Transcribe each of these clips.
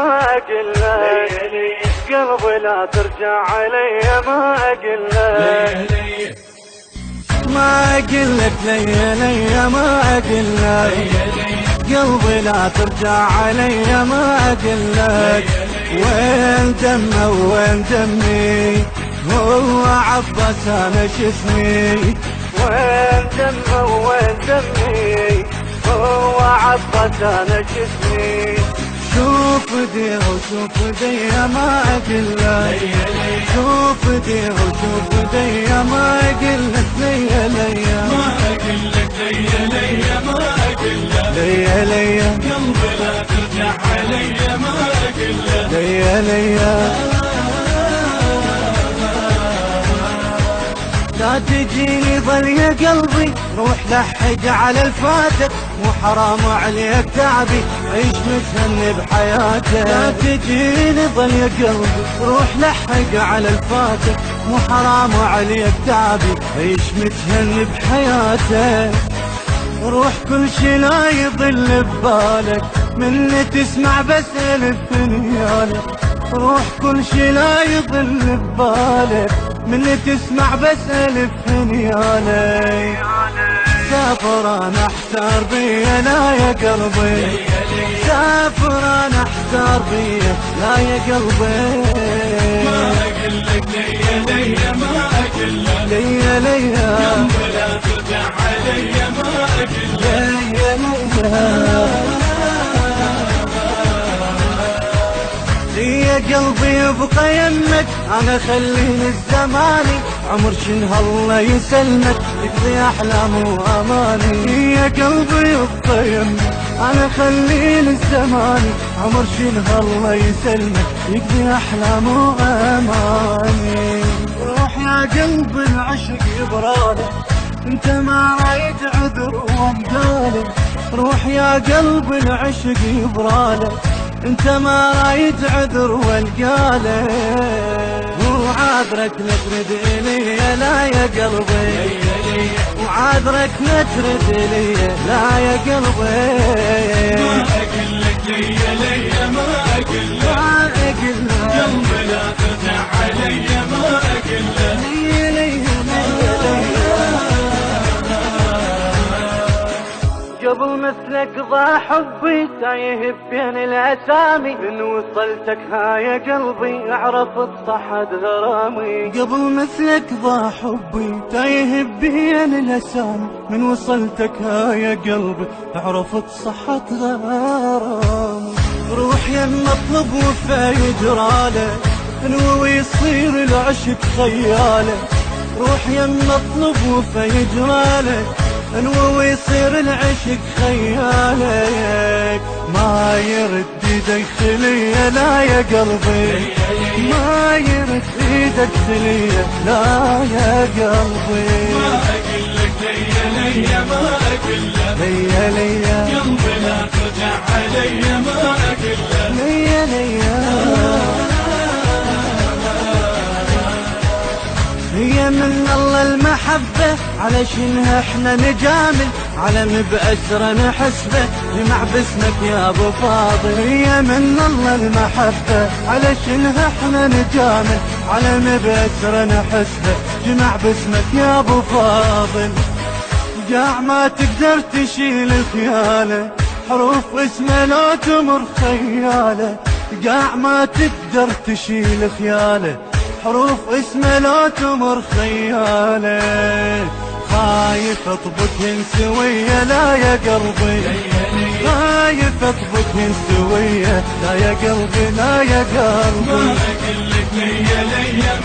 ما اقلك قلبي لا ترجع علي ما اقلك ما اقلك ليا ما اقلك قلبي لا ترجع علي ما اقلك وين دمه وين دمي هو عباس انا شسمي وين دمه وين دمي هو عباس انا شسمي شوف دي وشوف دي ما اقلك شوف دي وشوف دي ما اقلك ليا ما اقلك ليا ما اقلك ليا قلبي لا ترجع علي ما اقلك ليا لا تجيني ظل يا قلبي روح لحق على الفاتك مو حرام عليك تعبي عيش متهني بحياتك لا تجيني ظل يا قلبي روح لحق على الفاتك مو حرام عليك تعبي عيش متهني بحياتك روح كل شي لا يضل ببالك مني تسمع بس الف نيالك روح كل شي لا يضل ببالك مني تسمع بس الف نيالي سافر انا احتار بيا لا يا قلبي سافر انا احتار بيا لا يا قلبي ما اقلك ليا ما اقلك ليا قلبي لا ترجع علي ما اقلك ليا قلبي يبقى يمك انا خليني الزماني عمر شن الله يسلمك يقضي احلام واماني يا قلبي يبقى يمك انا خليني الزماني عمر شن الله يسلمك يقضي احلام واماني روح يا قلبي العشق يبرالك انت ما رايت عذر ومقالي روح يا قلبي العشق يبرالك انت ما رايت عذر والقالي وعذرك نترد الي لا يا قلبي وعذرك نترد الي لا يا قلبي ما اقلك ليا ما اقلك قلبي لا ترجع علي ما اقلك ليا قبل مثلك ضاع حبي تايه بين الاسامي من وصلتك ها يا قلبي عرفت صحة غرامي قبل مثلك ضاع حبي تايه بين الاسامي من وصلتك ها يا قلبي عرفت صحة غرامي روح يا المطلب وفا يجراله انوي يصير العشق خياله روح يا المطلب وفا يجراله انوي يصير العشق خيالك ما يرد ايدك خليه لا يا قلبي ما يرد ايدك خليه لا يا قلبي ما اقلك ليا ما اقلك ليا قلبي لا ترجع علي ما اقلك ليا هي من الله المحبة علشانها احنا نجامل علم بأسرة نحسبه جمع باسمك يا ابو فاضل هي من الله المحبة علشانها احنا نجامل علم بأسرة نحسبه جمع باسمك يا ابو فاضل قاع ما تقدر تشيل خياله حروف اسمه لو تمر خياله قاع ما تقدر تشيل خياله حروف اسمه لو تمر خياله خايف اطبقهن سوية لا يا قلبي خايف اطبقهن سوية لا يا قلبي لا يا قلبي ما اقلك ليا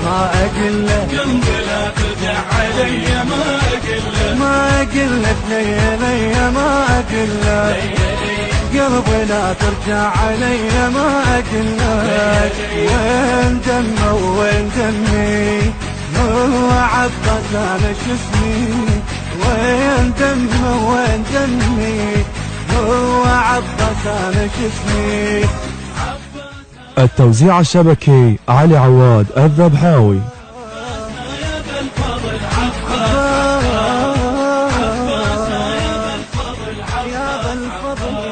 ما اقلك قلبي لا ترجع علي ما اقلك ليا ما اقلك قلبي لا ترجع علي ما اقلك وين دمه وين دمي هو عباس انا شسمي وين دمه وين دمي هو عباس انا شسمي التوزيع الشبكي علي عواد الذبحاوي يا ذا الفضل